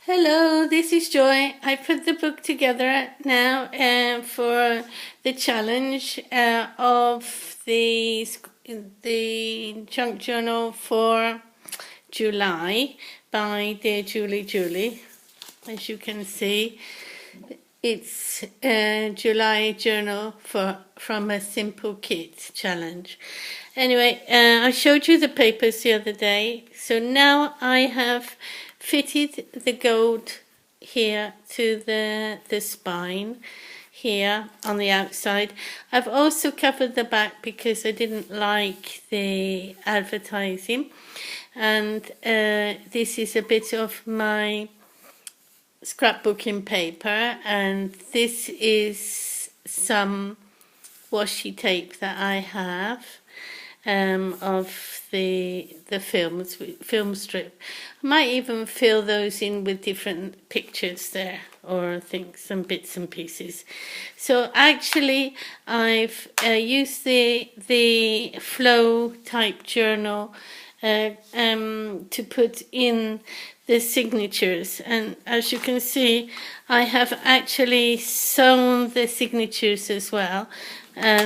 Hello, this is Joy. I put the book together now for the challenge of the junk journal for July by Dear Julie. As you can see, it's a July journal from a Simple Kit challenge. Anyway, I showed you the papers the other day, so now I have fitted the gold here to the spine here on the outside. I've also covered the back because I didn't like the advertising, and this is a bit of my scrapbooking paper, and this is some washi tape that I have of the film strip. I might even fill those in with different pictures there, or I think some bits and pieces. So actually I've used the flow type journal to put in the signatures, and as you can see I have actually sewn the signatures as well,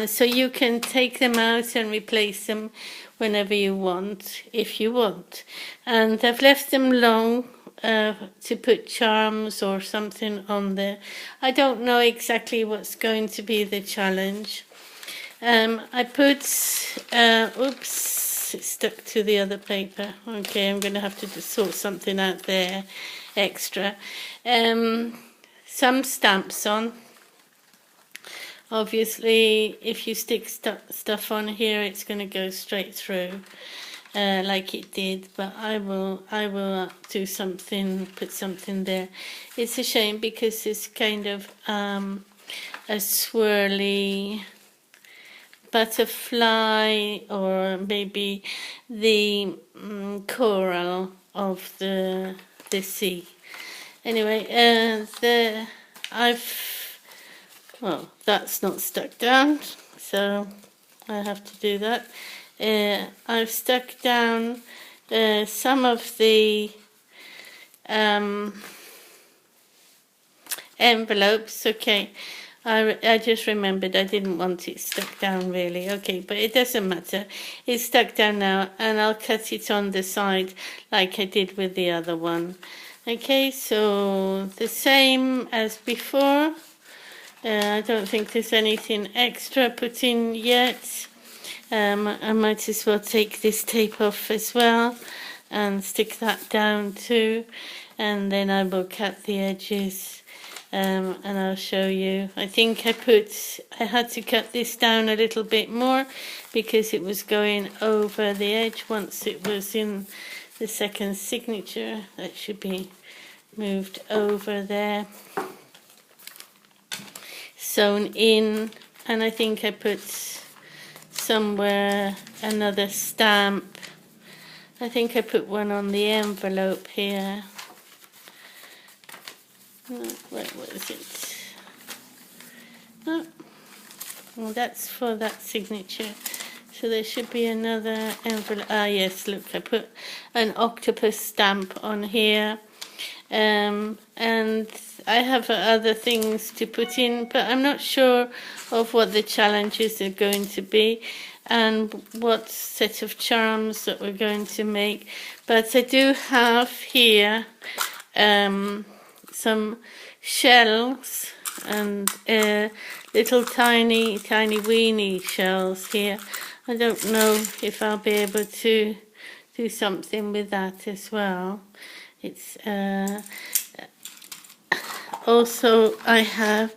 so you can take them out and replace them whenever you want, if you want. And I've left them long to put charms or something on there. I don't know exactly what's going to be the challenge. I put oops, it stuck to the other paper. Okay, I'm going to have to just sort something out there extra. Some stamps on. Obviously, if you stick stuff on here, it's going to go straight through like it did. But I will do something, put something there. It's a shame because it's kind of a swirly butterfly, or maybe the coral of the sea. Anyway, well, that's not stuck down, so I have to do that. I've stuck down some of the envelopes. Okay, I just remembered I didn't want it stuck down really. Okay, but it doesn't matter. It's stuck down now, and I'll cut it on the side like I did with the other one. Okay, so the same as before. I don't think there's anything extra put in yet. I might as well take this tape off as well and stick that down too, and then I will cut the edges and I'll show you. I think I had to cut this down a little bit more because it was going over the edge once it was in the second signature. That should be moved over there, sewn in, and I think I put somewhere another stamp. I think I put one on the envelope here. Where was it? Oh, well, that's for that signature. So there should be another envelope. Ah yes, look, I put an octopus stamp on here. And I have other things to put in, but I'm not sure of what the challenges are going to be and what set of charms that we're going to make. But I do have here some shells and little tiny weeny shells here. I don't know if I'll be able to do something with that as well. It's also, I have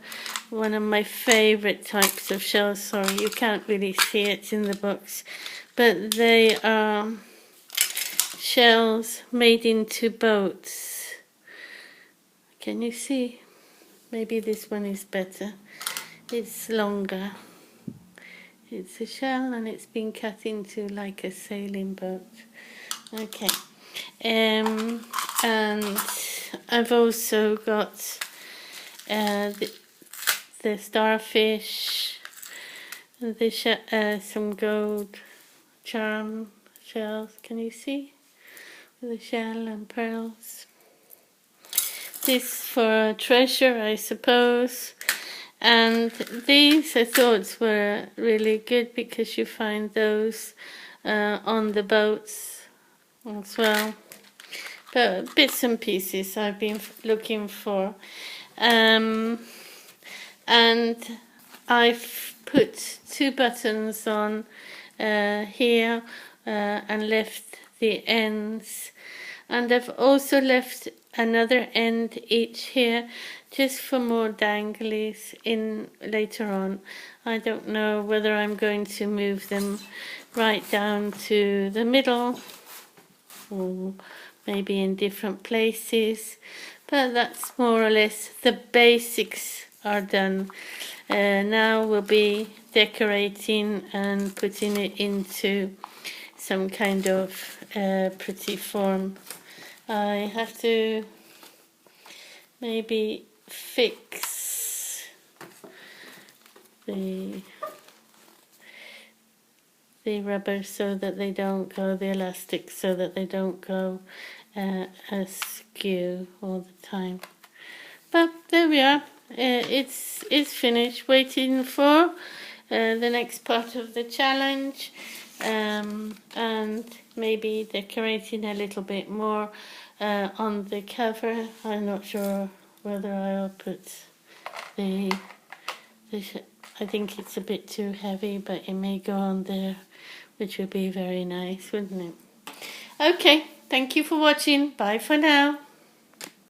one of my favorite types of shells. Sorry, you can't really see it in the box, but they are shells made into boats. Can you see? Maybe this one is better. It's longer. It's a shell and it's been cut into like a sailing boat. Okay. And I've also got the starfish, some gold charm shells. Can you see? With the shell and pearls. this for a treasure, I suppose. And these I thought were really good because you find those on the boats as well. But bits and pieces I've been looking for. And I've put 2 buttons on here and left the ends. And I've also left another end each here just for more danglies in later on. I don't know whether I'm going to move them right down to the middle or maybe in different places, but that's more or less the basics are done. Now we'll be decorating and putting it into some kind of pretty form. I have to maybe fix the rubber so that they don't go, the elastic, so that they don't go askew all the time. But there we are. It's finished. Waiting for the next part of the challenge, and maybe decorating a little bit more on the cover. I'm not sure whether I'll put the I think it's a bit too heavy, but it may go on there, which would be very nice, wouldn't it? Okay, thank you for watching. Bye for now.